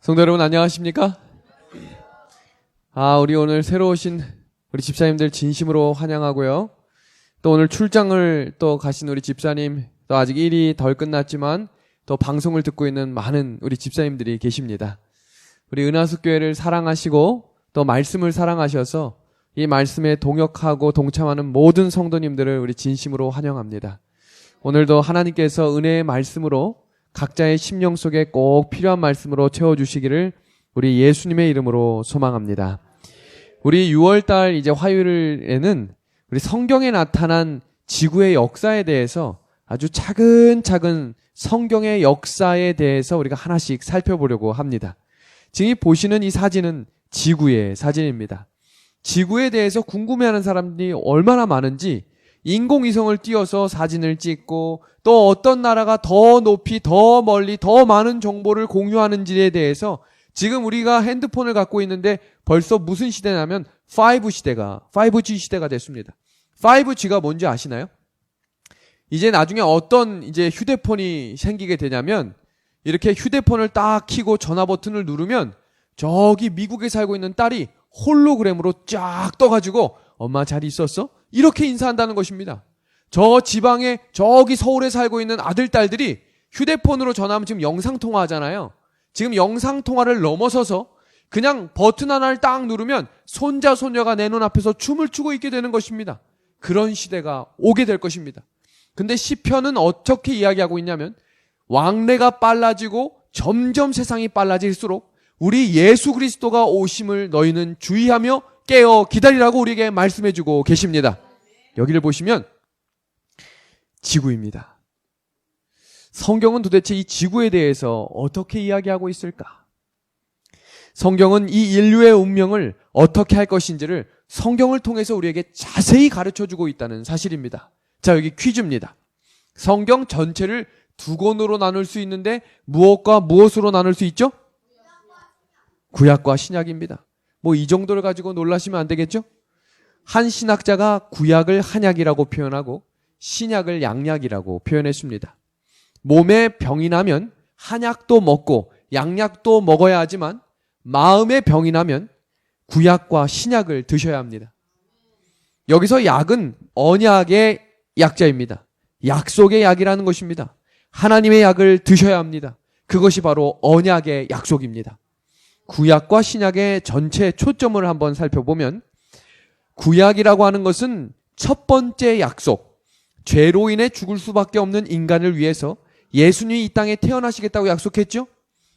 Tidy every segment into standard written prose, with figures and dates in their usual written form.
성도 여러분 안녕하십니까? 우리 오늘 새로 오신 우리 집사님들 진심으로 환영하고요. 또 오늘 출장을 또 가신 우리 집사님, 또 아직 일이 덜 끝났지만 또 방송을 듣고 있는 많은 우리 집사님들이 계십니다. 우리 은하숙교회를 사랑하시고 또 말씀을 사랑하셔서 이 말씀에 동역하고 동참하는 모든 성도님들을 우리 진심으로 환영합니다. 오늘도 하나님께서 은혜의 말씀으로 각자의 심령 속에 꼭 필요한 말씀으로 채워주시기를 우리 예수님의 이름으로 소망합니다. 우리 6월달 이제 화요일에는 우리 성경에 나타난 지구의 역사에 대해서 아주 차근차근 성경의 역사에 대해서 우리가 하나씩 살펴보려고 합니다. 지금 보시는 이 사진은 지구의 사진입니다. 지구에 대해서 궁금해하는 사람들이 얼마나 많은지 인공위성을 띄워서 사진을 찍고 또 어떤 나라가 더 높이 더 멀리 더 많은 정보를 공유하는지에 대해서 지금 우리가 핸드폰을 갖고 있는데 벌써 무슨 시대냐면 5G 시대가 됐습니다. 5G가 뭔지 아시나요? 이제 나중에 어떤 이제 휴대폰이 생기게 되냐면 이렇게 휴대폰을 딱 켜고 전화 버튼을 누르면 저기 미국에 살고 있는 딸이 홀로그램으로 쫙 떠가지고 엄마 잘 있었어? 이렇게 인사한다는 것입니다. 저 지방에 저기 서울에 살고 있는 아들, 딸들이 휴대폰으로 전화하면 지금 영상통화 하잖아요. 지금 영상통화를 넘어서서 그냥 버튼 하나를 딱 누르면 손자, 손녀가 내 눈앞에서 춤을 추고 있게 되는 것입니다. 그런 시대가 오게 될 것입니다. 근데 시편은 어떻게 이야기하고 있냐면 왕래가 빨라지고 점점 세상이 빨라질수록 우리 예수 그리스도가 오심을 너희는 주의하며 깨어 기다리라고 우리에게 말씀해주고 계십니다. 여기를 보시면 지구입니다. 성경은 도대체 이 지구에 대해서 어떻게 이야기하고 있을까? 성경은 이 인류의 운명을 어떻게 할 것인지를 성경을 통해서 우리에게 자세히 가르쳐주고 있다는 사실입니다. 자, 여기 퀴즈입니다. 성경 전체를 두 권으로 나눌 수 있는데 무엇과 무엇으로 나눌 수 있죠? 구약과 신약입니다. 뭐 이 정도를 가지고 놀라시면 안 되겠죠? 한 신학자가 구약을 한약이라고 표현하고 신약을 양약이라고 표현했습니다. 몸에 병이 나면 한약도 먹고 양약도 먹어야 하지만 마음에 병이 나면 구약과 신약을 드셔야 합니다. 여기서 약은 언약의 약자입니다. 약속의 약이라는 것입니다. 하나님의 약을 드셔야 합니다. 그것이 바로 언약의 약속입니다. 구약과 신약의 전체 초점을 한번 살펴보면 구약이라고 하는 것은 첫 번째 약속, 죄로 인해 죽을 수밖에 없는 인간을 위해서 예수님이 이 땅에 태어나시겠다고 약속했죠?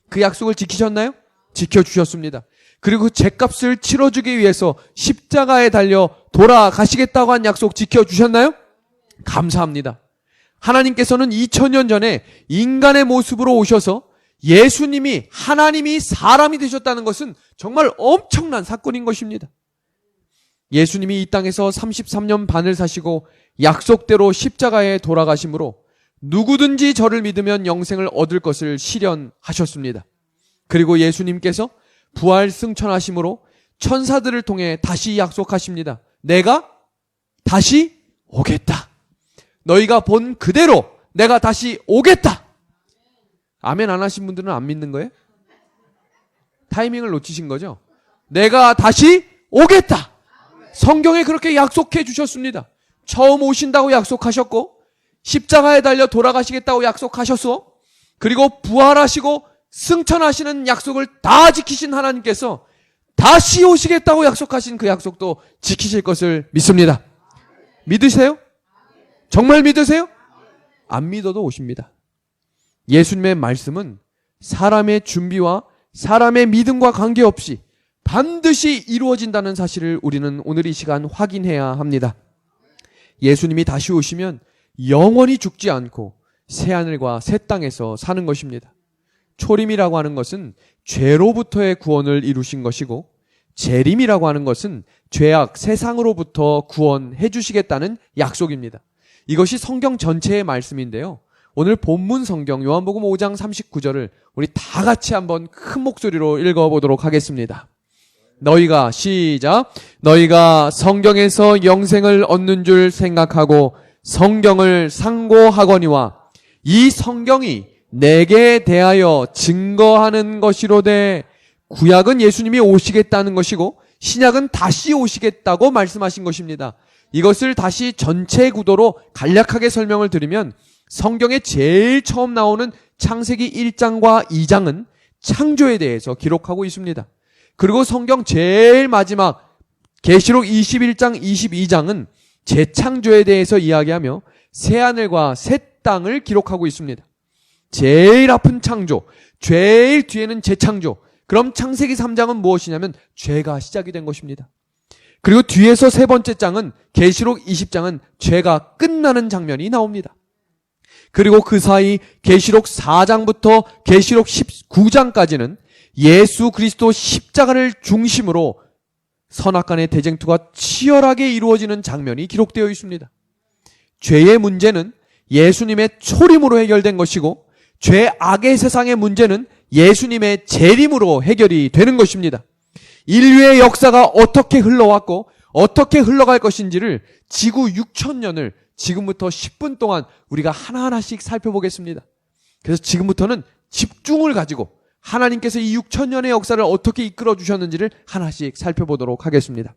그 약속을 지키셨나요? 지켜주셨습니다. 그리고 죄값을 치러주기 위해서 십자가에 달려 돌아가시겠다고 한 약속 지켜주셨나요? 감사합니다. 하나님께서는 2000년 전에 인간의 모습으로 오셔서 예수님이 하나님이 사람이 되셨다는 것은 정말 엄청난 사건인 것입니다. 예수님이 이 땅에서 33년 반을 사시고 약속대로 십자가에 돌아가심으로 누구든지 저를 믿으면 영생을 얻을 것을 실현하셨습니다. 그리고 예수님께서 부활 승천하심으로 천사들을 통해 다시 약속하십니다. 내가 다시 오겠다. 너희가 본 그대로 내가 다시 오겠다. 아멘 안 하신 분들은 안 믿는 거예요? 타이밍을 놓치신 거죠? 내가 다시 오겠다. 성경에 그렇게 약속해 주셨습니다. 처음 오신다고 약속하셨고 십자가에 달려 돌아가시겠다고 약속하셨어. 그리고 부활하시고 승천하시는 약속을 다 지키신 하나님께서 다시 오시겠다고 약속하신 그 약속도 지키실 것을 믿습니다. 믿으세요? 정말 믿으세요? 안 믿어도 오십니다. 예수님의 말씀은 사람의 준비와 사람의 믿음과 관계없이 반드시 이루어진다는 사실을 우리는 오늘 이 시간 확인해야 합니다. 예수님이 다시 오시면 영원히 죽지 않고 새하늘과 새 땅에서 사는 것입니다. 초림이라고 하는 것은 죄로부터의 구원을 이루신 것이고 재림이라고 하는 것은 죄악 세상으로부터 구원해 주시겠다는 약속입니다. 이것이 성경 전체의 말씀인데요. 오늘 본문 성경 요한복음 5장 39절을 우리 다 같이 한번 큰 목소리로 읽어보도록 하겠습니다. 너희가 시작. 너희가 성경에서 영생을 얻는 줄 생각하고 성경을 상고하거니와 이 성경이 내게 대하여 증거하는 것이로되 구약은 예수님이 오시겠다는 것이고 신약은 다시 오시겠다고 말씀하신 것입니다. 이것을 다시 전체 구도로 간략하게 설명을 드리면 성경에 제일 처음 나오는 창세기 1장과 2장은 창조에 대해서 기록하고 있습니다. 그리고 성경 제일 마지막 계시록 21장, 22장은 재창조에 대해서 이야기하며 새하늘과 새 땅을 기록하고 있습니다. 제일 앞은 창조, 제일 뒤에는 재창조. 그럼 창세기 3장은 무엇이냐면 죄가 시작이 된 것입니다. 그리고 뒤에서 세 번째 장은 계시록 20장은 죄가 끝나는 장면이 나옵니다. 그리고 그 사이 계시록 4장부터 계시록 19장까지는 예수 그리스도 십자가를 중심으로 선악간의 대쟁투가 치열하게 이루어지는 장면이 기록되어 있습니다. 죄의 문제는 예수님의 초림으로 해결된 것이고 죄악의 세상의 문제는 예수님의 재림으로 해결이 되는 것입니다. 인류의 역사가 어떻게 흘러왔고 어떻게 흘러갈 것인지를 지구 6,000년을 지금부터 10분 동안 우리가 하나하나씩 살펴보겠습니다. 그래서 지금부터는 집중을 가지고 하나님께서 이 6,000년의 역사를 어떻게 이끌어 주셨는지를 하나씩 살펴보도록 하겠습니다.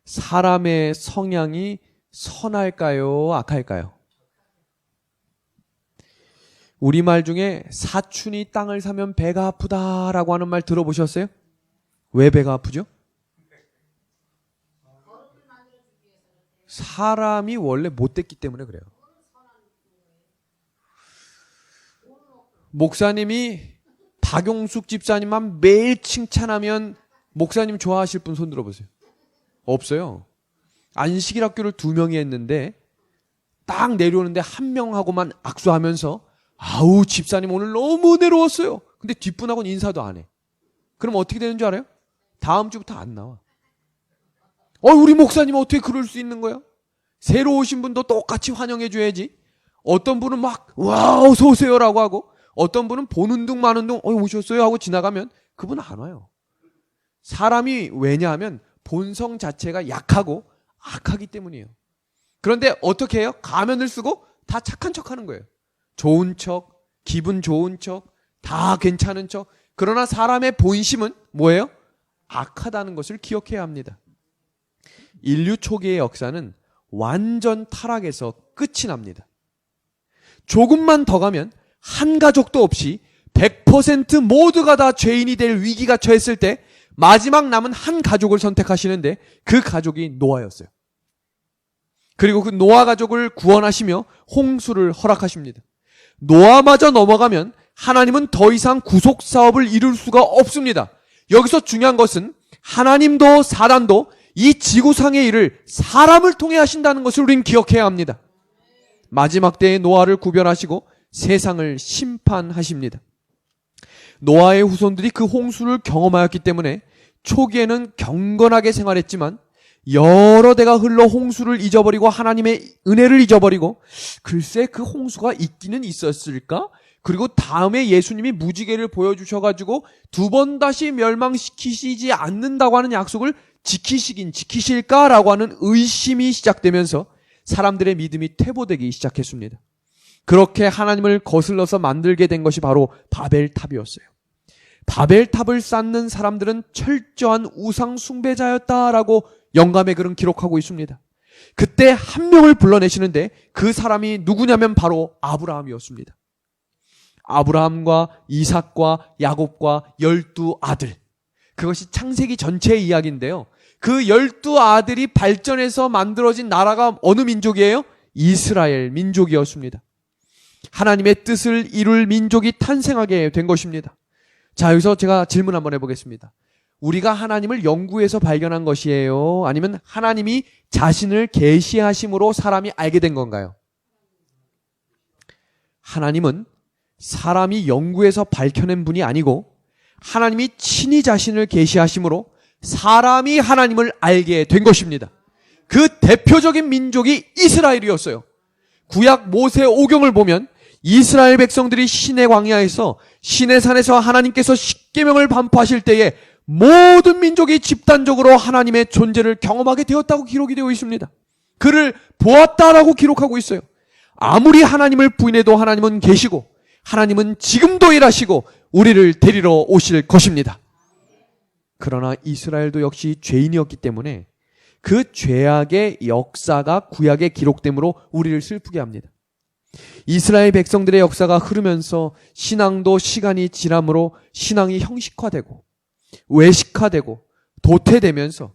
사람의 성향이 선할까요? 악할까요? 우리말 중에 사춘이 땅을 사면 배가 아프다라고 하는 말 들어보셨어요? 왜 배가 아프죠? 사람이 원래 못됐기 때문에 그래요. 목사님이 박용숙 집사님만 매일 칭찬하면 목사님 좋아하실 분 손 들어보세요. 없어요. 안식일 학교를 2명이 했는데 딱 내려오는데 1명하고만 악수하면서 아우 집사님 오늘 너무 은혜로웠어요. 근데 뒷분하고는 인사도 안 해. 그럼 어떻게 되는 줄 알아요? 다음 주부터 안 나와. 우리 목사님 어떻게 그럴 수 있는 거야? 새로 오신 분도 똑같이 환영해 줘야지. 어떤 분은 막 와 어서 오세요라고 하고 어떤 분은 보는 둥 마는 둥 오셨어요 하고 지나가면 그분 안 와요. 사람이 왜냐하면 본성 자체가 약하고 악하기 때문이에요. 그런데 어떻게 해요? 가면을 쓰고 다 착한 척 하는 거예요. 좋은 척, 기분 좋은 척, 다 괜찮은 척. 그러나 사람의 본심은 뭐예요? 악하다는 것을 기억해야 합니다. 인류 초기의 역사는 완전 타락에서 끝이 납니다. 조금만 더 가면 한 가족도 없이 100% 모두가 다 죄인이 될 위기가 처했을 때 마지막 남은 한 가족을 선택하시는데 그 가족이 노아였어요. 그리고 그 노아 가족을 구원하시며 홍수를 허락하십니다. 노아마저 넘어가면 하나님은 더 이상 구속 사업을 이룰 수가 없습니다. 여기서 중요한 것은 하나님도 사람도 이 지구상의 일을 사람을 통해 하신다는 것을 우리는 기억해야 합니다. 마지막 때에 노아를 구별하시고 세상을 심판하십니다. 노아의 후손들이 그 홍수를 경험하였기 때문에 초기에는 경건하게 생활했지만 여러 대가 흘러 홍수를 잊어버리고 하나님의 은혜를 잊어버리고 글쎄 그 홍수가 있기는 있었을까? 그리고 다음에 예수님이 무지개를 보여주셔가지고 2번 다시 멸망시키시지 않는다고 하는 약속을 지키시긴 지키실까라고 하는 의심이 시작되면서 사람들의 믿음이 퇴보되기 시작했습니다. 그렇게 하나님을 거슬러서 만들게 된 것이 바로 바벨탑이었어요. 바벨탑을 쌓는 사람들은 철저한 우상 숭배자였다라고 영감의 글은 기록하고 있습니다. 그때 한 명을 불러내시는데 그 사람이 누구냐면 바로 아브라함이었습니다. 아브라함과 이삭과 야곱과 12아들. 그것이 창세기 전체의 이야기인데요. 그 12아들이 발전해서 만들어진 나라가 어느 민족이에요? 이스라엘 민족이었습니다. 하나님의 뜻을 이룰 민족이 탄생하게 된 것입니다. 자, 여기서 제가 질문 한번 해보겠습니다. 우리가 하나님을 연구해서 발견한 것이에요? 아니면 하나님이 자신을 계시하심으로 사람이 알게 된 건가요? 하나님은 사람이 연구해서 밝혀낸 분이 아니고 하나님이 친히 자신을 계시하심으로 사람이 하나님을 알게 된 것입니다. 그 대표적인 민족이 이스라엘이었어요. 구약 모세 오경을 보면 이스라엘 백성들이 시내 광야에서 시내산에서 하나님께서 십계명을 반포하실 때에 모든 민족이 집단적으로 하나님의 존재를 경험하게 되었다고 기록이 되어 있습니다. 그를 보았다라고 기록하고 있어요. 아무리 하나님을 부인해도 하나님은 계시고 하나님은 지금도 일하시고 우리를 데리러 오실 것입니다. 그러나 이스라엘도 역시 죄인이었기 때문에 그 죄악의 역사가 구약에 기록되므로 우리를 슬프게 합니다. 이스라엘 백성들의 역사가 흐르면서 신앙도 시간이 지남으로 신앙이 형식화되고 외식화되고 도태되면서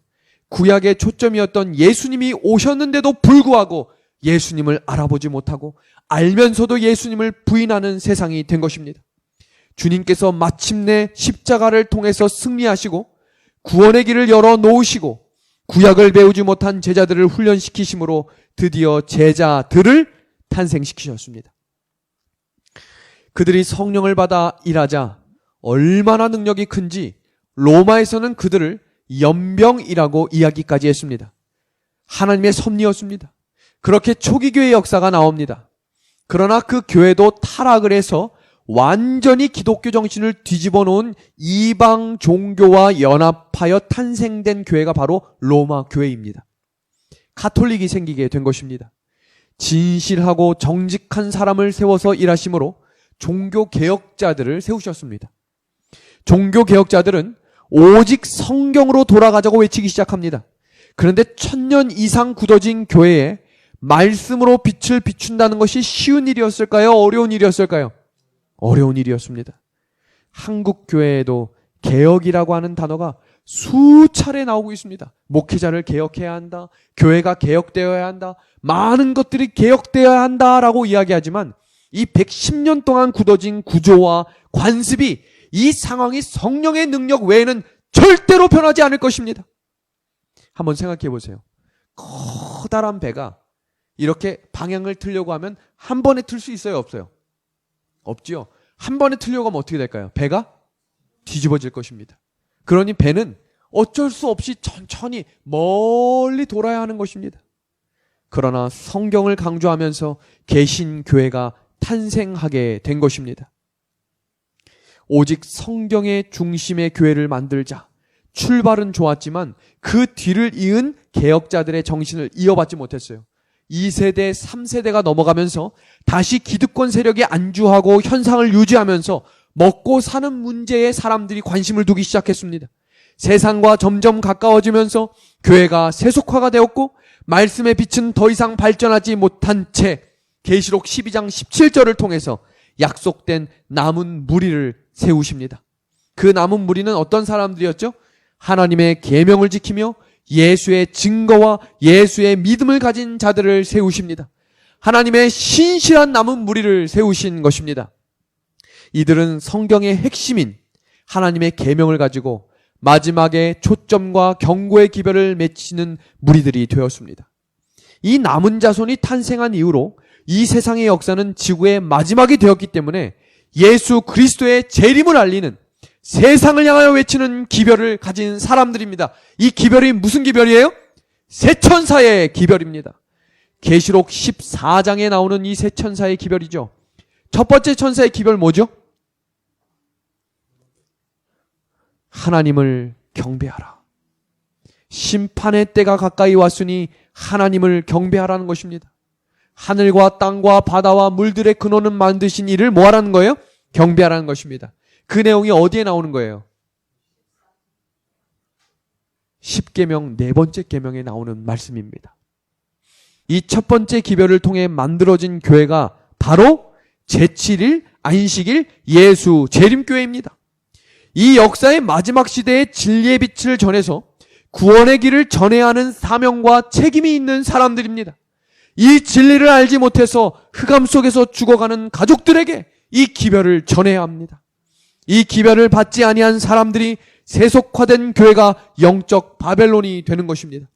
구약의 초점이었던 예수님이 오셨는데도 불구하고 예수님을 알아보지 못하고 알면서도 예수님을 부인하는 세상이 된 것입니다. 주님께서 마침내 십자가를 통해서 승리하시고 구원의 길을 열어 놓으시고 구약을 배우지 못한 제자들을 훈련시키심으로 드디어 제자들을 탄생시키셨습니다. 그들이 성령을 받아 일하자 얼마나 능력이 큰지 로마에서는 그들을 연병이라고 이야기까지 했습니다. 하나님의 섭리였습니다. 그렇게 초기 교회 역사가 나옵니다. 그러나 그 교회도 타락을 해서 완전히 기독교 정신을 뒤집어 놓은 이방 종교와 연합하여 탄생된 교회가 바로 로마 교회입니다. 가톨릭이 생기게 된 것입니다. 진실하고 정직한 사람을 세워서 일하심으로 종교 개혁자들을 세우셨습니다. 종교 개혁자들은 오직 성경으로 돌아가자고 외치기 시작합니다. 그런데 1000년 이상 굳어진 교회에 말씀으로 빛을 비춘다는 것이 쉬운 일이었을까요? 어려운 일이었을까요? 어려운 일이었습니다. 한국 교회에도 개혁이라고 하는 단어가 수차례 나오고 있습니다. 목회자를 개혁해야 한다. 교회가 개혁되어야 한다. 많은 것들이 개혁되어야 한다라고 이야기하지만 이 110년 동안 굳어진 구조와 관습이 이 상황이 성령의 능력 외에는 절대로 변하지 않을 것입니다. 한번 생각해 보세요. 커다란 배가 이렇게 방향을 틀려고 하면 한 번에 틀 수 있어요? 없어요? 없지요. 한 번에 틀려고 하면 어떻게 될까요? 배가 뒤집어질 것입니다. 그러니 배는 어쩔 수 없이 천천히 멀리 돌아야 하는 것입니다. 그러나 성경을 강조하면서 개신교회가 탄생하게 된 것입니다. 오직 성경의 중심의 교회를 만들자. 출발은 좋았지만 그 뒤를 이은 개혁자들의 정신을 이어받지 못했어요. 2세대, 3세대가 넘어가면서 다시 기득권 세력이 안주하고 현상을 유지하면서 먹고 사는 문제에 사람들이 관심을 두기 시작했습니다. 세상과 점점 가까워지면서 교회가 세속화가 되었고 말씀의 빛은 더 이상 발전하지 못한 채 계시록 12장 17절을 통해서 약속된 남은 무리를 세우십니다. 그 남은 무리는 어떤 사람들이었죠? 하나님의 계명을 지키며 예수의 증거와 예수의 믿음을 가진 자들을 세우십니다. 하나님의 신실한 남은 무리를 세우신 것입니다. 이들은 성경의 핵심인 하나님의 계명을 가지고 마지막에 초점과 경고의 기별을 맺히는 무리들이 되었습니다. 이 남은 자손이 탄생한 이후로 이 세상의 역사는 지구의 마지막이 되었기 때문에 예수 그리스도의 재림을 알리는 세상을 향하여 외치는 기별을 가진 사람들입니다. 이 기별이 무슨 기별이에요? 새 천사의 기별입니다. 계시록 14장에 나오는 이 새 천사의 기별이죠. 첫 번째 천사의 기별 뭐죠? 하나님을 경배하라. 심판의 때가 가까이 왔으니 하나님을 경배하라는 것입니다. 하늘과 땅과 바다와 물들의 근원은 만드신 이를 뭐 하라는 거예요? 경배하라는 것입니다. 그 내용이 어디에 나오는 거예요? 10계명 네 번째 계명에 나오는 말씀입니다. 이 첫 번째 기별을 통해 만들어진 교회가 바로 제7일 안식일 예수 재림교회입니다. 이 역사의 마지막 시대에 진리의 빛을 전해서 구원의 길을 전해야 하는 사명과 책임이 있는 사람들입니다. 이 진리를 알지 못해서 흑암 속에서 죽어가는 가족들에게 이 기별을 전해야 합니다. 이 기별을 받지 아니한 사람들이 세속화된 교회가 영적 바벨론이 되는 것입니다.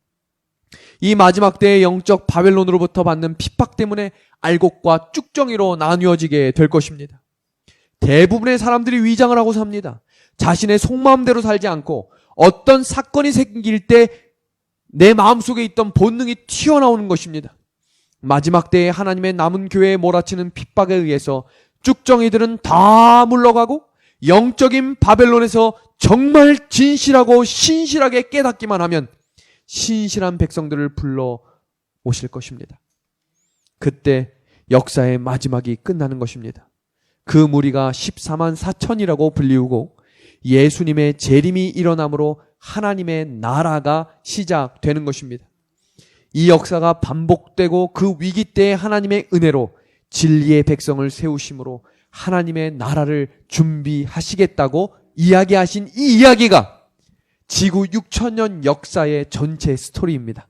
이 마지막 때의 영적 바벨론으로부터 받는 핍박 때문에 알곡과 쭉정이로 나뉘어지게 될 것입니다. 대부분의 사람들이 위장을 하고 삽니다. 자신의 속마음대로 살지 않고 어떤 사건이 생길 때 내 마음속에 있던 본능이 튀어나오는 것입니다. 마지막 때에 하나님의 남은 교회에 몰아치는 핍박에 의해서 쭉정이들은 다 물러가고 영적인 바벨론에서 정말 진실하고 신실하게 깨닫기만 하면 신실한 백성들을 불러 오실 것입니다. 그때 역사의 마지막이 끝나는 것입니다. 그 무리가 14만 4천이라고 불리우고 예수님의 재림이 일어남으로 하나님의 나라가 시작되는 것입니다. 이 역사가 반복되고 그 위기 때에 하나님의 은혜로 진리의 백성을 세우심으로 하나님의 나라를 준비하시겠다고 이야기하신 이 이야기가 지구 6천년 역사의 전체 스토리입니다.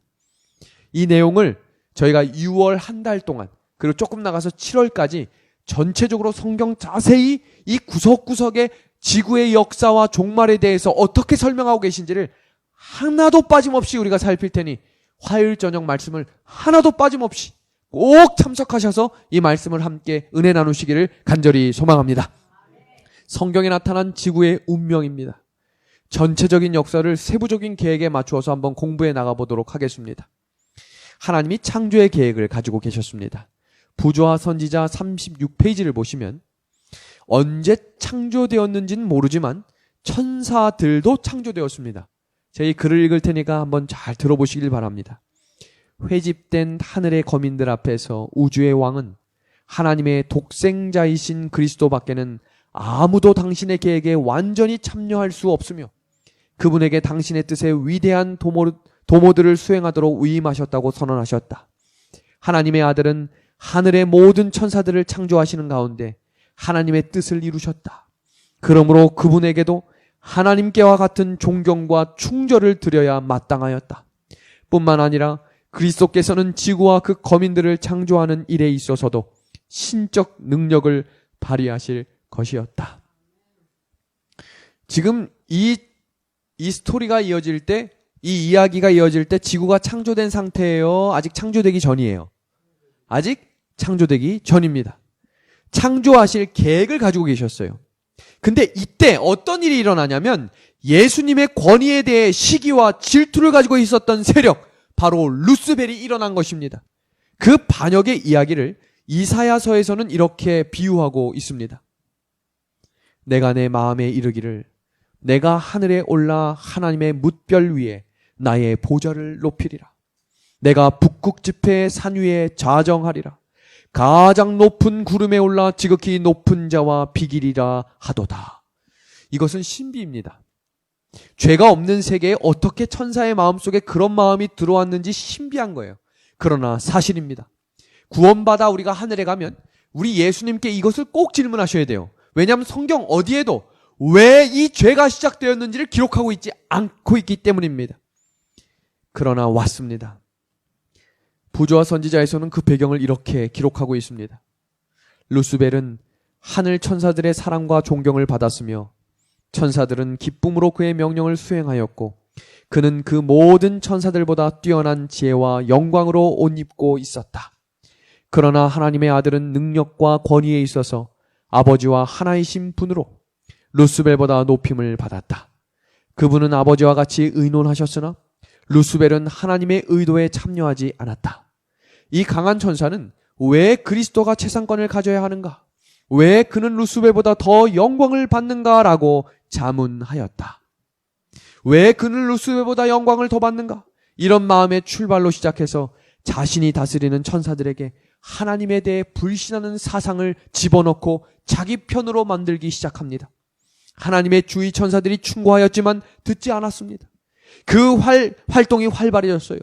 이 내용을 저희가 6월 한 달 동안 그리고 조금 나가서 7월까지 전체적으로 성경 자세히 이 구석구석의 지구의 역사와 종말에 대해서 어떻게 설명하고 계신지를 하나도 빠짐없이 우리가 살필 테니 화요일 저녁 말씀을 하나도 빠짐없이 꼭 참석하셔서 이 말씀을 함께 은혜 나누시기를 간절히 소망합니다. 성경에 나타난 지구의 운명입니다. 전체적인 역사를 세부적인 계획에 맞추어서 한번 공부해 나가보도록 하겠습니다. 하나님이 창조의 계획을 가지고 계셨습니다. 부조화 선지자 36페이지를 보시면 언제 창조되었는지는 모르지만 천사들도 창조되었습니다. 제가 이 글을 읽을 테니까 한번 잘 들어보시길 바랍니다. 회집된 하늘의 거민들 앞에서 우주의 왕은 하나님의 독생자이신 그리스도밖에는 아무도 당신의 계획에 완전히 참여할 수 없으며 그분에게 당신의 뜻에 위대한 도모들을 수행하도록 위임하셨다고 선언하셨다. 하나님의 아들은 하늘의 모든 천사들을 창조하시는 가운데 하나님의 뜻을 이루셨다. 그러므로 그분에게도 하나님께와 같은 존경과 충절을 드려야 마땅하였다. 뿐만 아니라 그리스도께서는 지구와 그 거민들을 창조하는 일에 있어서도 신적 능력을 발휘하실 것이었다. 지금 이 스토리가 이어질 때, 이 이야기가 이어질 때 지구가 창조된 상태예요? 아직 창조되기 전이에요? 아직 창조되기 전입니다. 창조하실 계획을 가지고 계셨어요. 근데 이때 어떤 일이 일어나냐면 예수님의 권위에 대해 시기와 질투를 가지고 있었던 세력, 바로 루스벨이 일어난 것입니다. 그 반역의 이야기를 이사야서에서는 이렇게 비유하고 있습니다. 내가 내 마음에 이르기를 내가 하늘에 올라 하나님의 뭇별 위에 나의 보좌를 높이리라. 내가 북극 지폐의 산 위에 좌정하리라. 가장 높은 구름에 올라 지극히 높은 자와 비기리라 하도다. 이것은 신비입니다. 죄가 없는 세계에 어떻게 천사의 마음속에 그런 마음이 들어왔는지 신비한 거예요. 그러나 사실입니다. 구원받아 우리가 하늘에 가면 우리 예수님께 이것을 꼭 질문하셔야 돼요. 왜냐하면 성경 어디에도 왜 이 죄가 시작되었는지를 기록하고 있지 않고 있기 때문입니다. 그러나 왔습니다. 부조화 선지자에서는 그 배경을 이렇게 기록하고 있습니다. 루스벨은 하늘 천사들의 사랑과 존경을 받았으며 천사들은 기쁨으로 그의 명령을 수행하였고 그는 그 모든 천사들보다 뛰어난 지혜와 영광으로 옷 입고 있었다. 그러나 하나님의 아들은 능력과 권위에 있어서 아버지와 하나이신 분으로 루스벨보다 높임을 받았다. 그분은 아버지와 같이 의논하셨으나 루스벨은 하나님의 의도에 참여하지 않았다. 이 강한 천사는 왜 그리스도가 최상권을 가져야 하는가? 왜 그는 루스벨보다 더 영광을 받는가라고 자문하였다. 왜 그는 루스벨보다 영광을 더 받는가? 이런 마음의 출발로 시작해서 자신이 다스리는 천사들에게 하나님에 대해 불신하는 사상을 집어넣고 자기 편으로 만들기 시작합니다. 하나님의 주위 천사들이 충고하였지만 듣지 않았습니다. 그 활동이 활발해졌어요.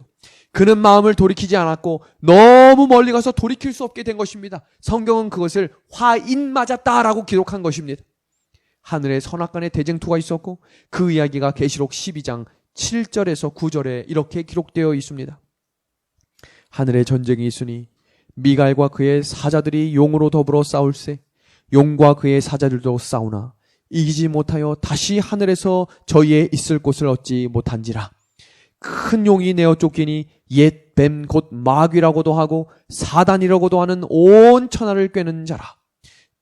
그는 마음을 돌이키지 않았고 너무 멀리 가서 돌이킬 수 없게 된 것입니다. 성경은 그것을 화인 맞았다라고 기록한 것입니다. 하늘에 선악간의 대쟁투가 있었고 그 이야기가 계시록 12장 7절에서 9절에 이렇게 기록되어 있습니다. 하늘에 전쟁이 있으니 미갈과 그의 사자들이 용으로 더불어 싸울세 용과 그의 사자들도 싸우나 이기지 못하여 다시 하늘에서 저희의 있을 곳을 얻지 못한지라. 큰 용이 내어 쫓기니 옛 뱀 곧 마귀라고도 하고 사단이라고도 하는 온 천하를 꿰는 자라.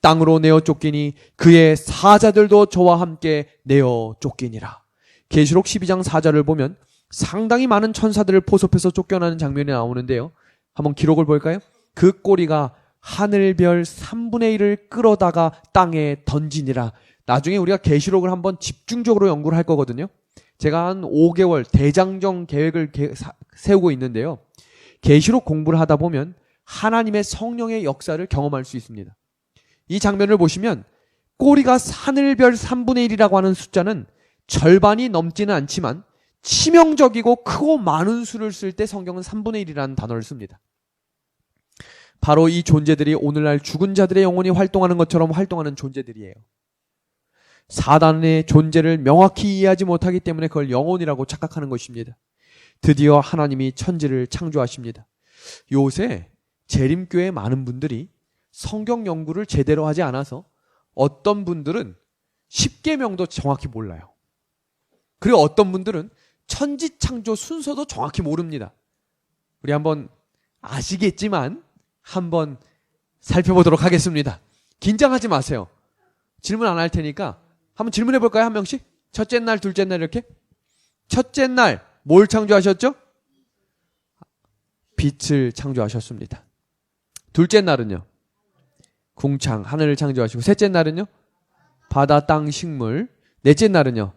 땅으로 내어 쫓기니 그의 사자들도 저와 함께 내어 쫓기니라. 계시록 12장 4절을 보면 상당히 많은 천사들을 포섭해서 쫓겨나는 장면이 나오는데요. 한번 기록을 볼까요? 그 꼬리가 하늘별 3분의 1을 끌어다가 땅에 던지니라. 나중에 우리가 계시록을 한번 집중적으로 연구를 할 거거든요. 제가 한 5개월 대장정 계획을 세우고 있는데요. 계시록 공부를 하다 보면 하나님의 성령의 역사를 경험할 수 있습니다. 이 장면을 보시면 꼬리가 하늘별 3분의 1이라고 하는 숫자는 절반이 넘지는 않지만 치명적이고 크고 많은 수를 쓸 때 성경은 3분의 1이라는 단어를 씁니다. 바로 이 존재들이 오늘날 죽은 자들의 영혼이 활동하는 것처럼 활동하는 존재들이에요. 사단의 존재를 명확히 이해하지 못하기 때문에 그걸 영혼이라고 착각하는 것입니다. 드디어 하나님이 천지를 창조하십니다. 요새 재림교회 많은 분들이 성경 연구를 제대로 하지 않아서 어떤 분들은 십계명도 정확히 몰라요. 그리고 어떤 분들은 천지 창조 순서도 정확히 모릅니다. 우리 한번 아시겠지만 한번 살펴보도록 하겠습니다. 긴장하지 마세요. 질문 안 할 테니까 한번 질문해 볼까요? 한 명씩? 첫째 날, 둘째 날 이렇게? 첫째 날 뭘 창조하셨죠? 빛을 창조하셨습니다. 둘째 날은요? 궁창, 하늘을 창조하시고, 셋째 날은요? 바다, 땅, 식물. 넷째 날은요?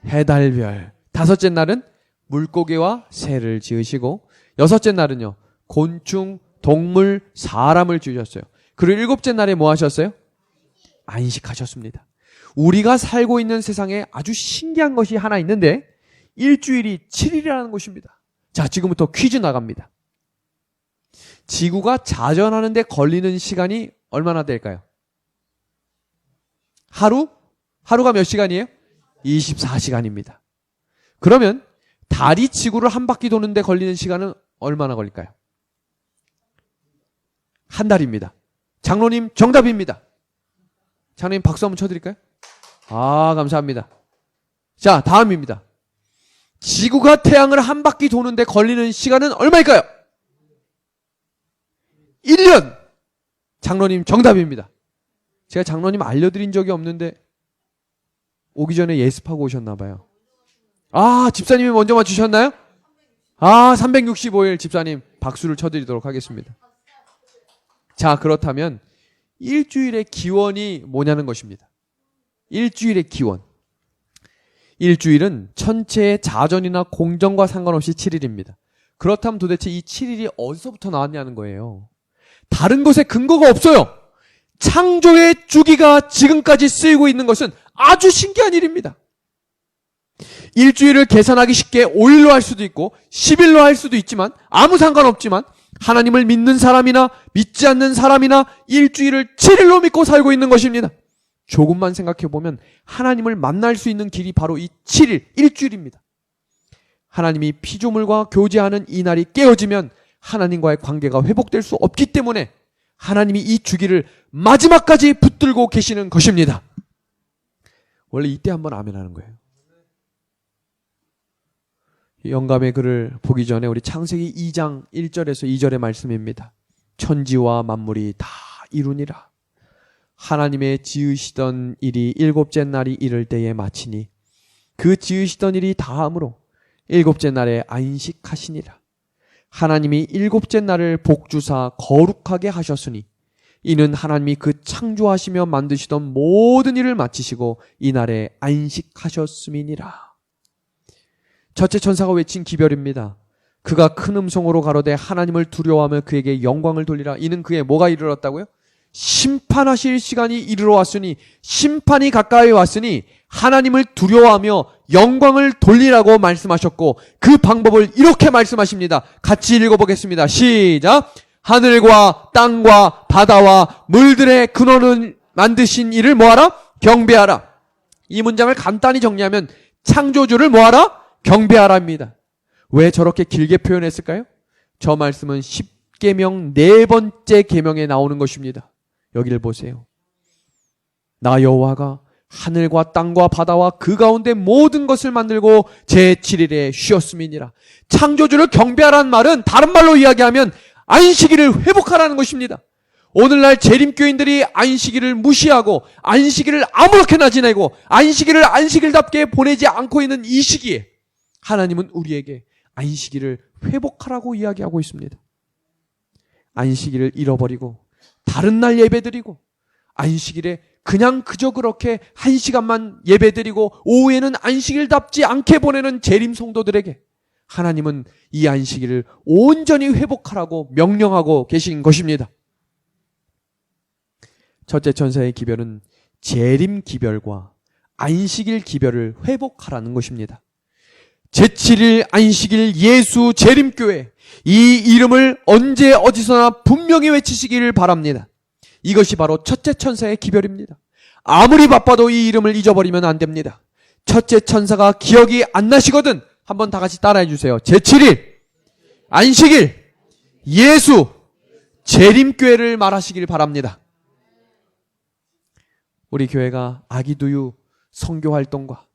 해, 달, 별. 다섯째 날은 물고기와 새를 지으시고, 여섯째 날은요? 곤충, 동물, 사람을 지으셨어요. 그리고 일곱째 날에 뭐 하셨어요? 안식하셨습니다. 우리가 살고 있는 세상에 아주 신기한 것이 하나 있는데 일주일이 7일이라는 것입니다. 자, 지금부터 퀴즈 나갑니다. 지구가 자전하는데 걸리는 시간이 얼마나 될까요? 하루? 하루가 몇 시간이에요? 24시간입니다. 그러면 달이 지구를 한 바퀴 도는데 걸리는 시간은 얼마나 걸릴까요? 한 달입니다. 장로님 정답입니다. 장로님 박수 한번 쳐드릴까요? 아, 감사합니다. 자, 다음입니다. 지구가 태양을 한 바퀴 도는데 걸리는 시간은 얼마일까요? 1년! 장로님 정답입니다. 제가 장로님 알려드린 적이 없는데 오기 전에 예습하고 오셨나 봐요. 아, 집사님이 먼저 맞추셨나요? 아, 365일 집사님 박수를 쳐드리도록 하겠습니다. 자, 그렇다면 일주일의 기원이 뭐냐는 것입니다. 일주일의 기원. 일주일은 천체의 자전이나 공전과 상관없이 7일입니다. 그렇다면 도대체 이 7일이 어디서부터 나왔냐는 거예요. 다른 것에 근거가 없어요. 창조의 주기가 지금까지 쓰이고 있는 것은 아주 신기한 일입니다. 일주일을 계산하기 쉽게 5일로 할 수도 있고 10일로 할 수도 있지만 아무 상관없지만 하나님을 믿는 사람이나 믿지 않는 사람이나 일주일을 7일로 믿고 살고 있는 것입니다. 조금만 생각해보면 하나님을 만날 수 있는 길이 바로 이 7일, 일주일입니다. 하나님이 피조물과 교제하는 이 날이 깨어지면 하나님과의 관계가 회복될 수 없기 때문에 하나님이 이 주기를 마지막까지 붙들고 계시는 것입니다. 원래 이때 한번 아멘 하는 거예요. 영감의 글을 보기 전에 우리 창세기 2장 1절에서 2절의 말씀입니다. 천지와 만물이 다 이루니라. 하나님의 지으시던 일이 일곱째 날이 이를 때에 마치니 그 지으시던 일이 다함으로 일곱째 날에 안식하시니라. 하나님이 일곱째 날을 복주사 거룩하게 하셨으니 이는 하나님이 그 창조하시며 만드시던 모든 일을 마치시고 이 날에 안식하셨음이니라. 첫째 천사가 외친 기별입니다. 그가 큰 음성으로 가로되 하나님을 두려워하며 그에게 영광을 돌리라. 이는 그의 뭐가 이르렀다고요? 심판하실 시간이 이르러 왔으니, 심판이 가까이 왔으니 하나님을 두려워하며 영광을 돌리라고 말씀하셨고 그 방법을 이렇게 말씀하십니다. 같이 읽어보겠습니다. 시작. 하늘과 땅과 바다와 물들의 근원을 만드신 이를 뭐하라? 경배하라. 이 문장을 간단히 정리하면 창조주를 뭐하라? 경배하라입니다. 왜 저렇게 길게 표현했을까요? 저 말씀은 10계명 4번째 계명에 나오는 것입니다. 여기를 보세요. 나 여호와가 하늘과 땅과 바다와 그 가운데 모든 것을 만들고 제7일에 쉬었음이니라. 창조주를 경배하라는 말은 다른 말로 이야기하면 안식일을 회복하라는 것입니다. 오늘날 재림교인들이 안식일을 무시하고 안식일을 아무렇게나 지내고 안식일을 안식일답게 보내지 않고 있는 이 시기에 하나님은 우리에게 안식일을 회복하라고 이야기하고 있습니다. 안식일을 잃어버리고 다른 날 예배드리고 안식일에 그냥 그저 그렇게 1시간만 예배드리고 오후에는 안식일답지 않게 보내는 재림 성도들에게 하나님은 이 안식일을 온전히 회복하라고 명령하고 계신 것입니다. 첫째 천사의 기별은 재림 기별과 안식일 기별을 회복하라는 것입니다. 제7일 안식일 예수 재림교회, 이 이름을 언제 어디서나 분명히 외치시기를 바랍니다. 이것이 바로 첫째 천사의 기별입니다. 아무리 바빠도 이 이름을 잊어버리면 안 됩니다. 첫째 천사가 기억이 안 나시거든 한번 다 같이 따라해 주세요. 제7일 안식일 예수 재림교회를 말하시길 바랍니다. 우리 교회가 아기두유 선교활동과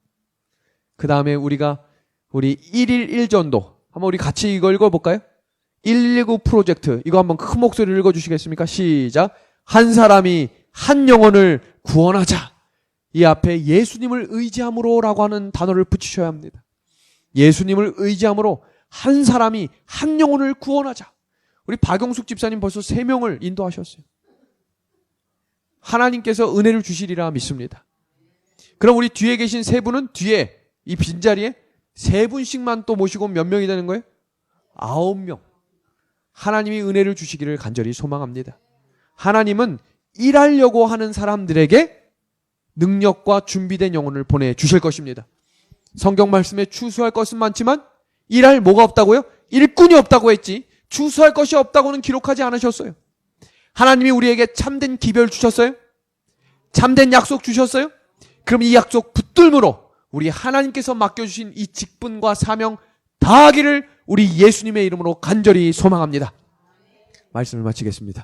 그 다음에 우리 1일 1전도 한번 우리 같이 이거 읽어볼까요? 119 프로젝트 이거 한번 큰 목소리로 읽어주시겠습니까? 시작. 한 사람이 한 영혼을 구원하자. 이 앞에 예수님을 의지함으로 라고 하는 단어를 붙이셔야 합니다. 예수님을 의지함으로 한 사람이 한 영혼을 구원하자. 우리 박용숙 집사님 벌써 3명을 인도하셨어요. 하나님께서 은혜를 주시리라 믿습니다. 그럼 우리 뒤에 계신 3분은 뒤에 이 빈자리에 3분씩만 또 모시고 몇 명이 되는 거예요? 9명. 하나님이 은혜를 주시기를 간절히 소망합니다. 하나님은 일하려고 하는 사람들에게 능력과 준비된 영혼을 보내주실 것입니다. 성경 말씀에 추수할 것은 많지만 일할 뭐가 없다고요? 일꾼이 없다고 했지 추수할 것이 없다고는 기록하지 않으셨어요. 하나님이 우리에게 참된 기별 주셨어요? 참된 약속 주셨어요? 그럼 이 약속 붙들므로 우리 하나님께서 맡겨주신 이 직분과 사명 다하기를 우리 예수님의 이름으로 간절히 소망합니다. 말씀을 마치겠습니다.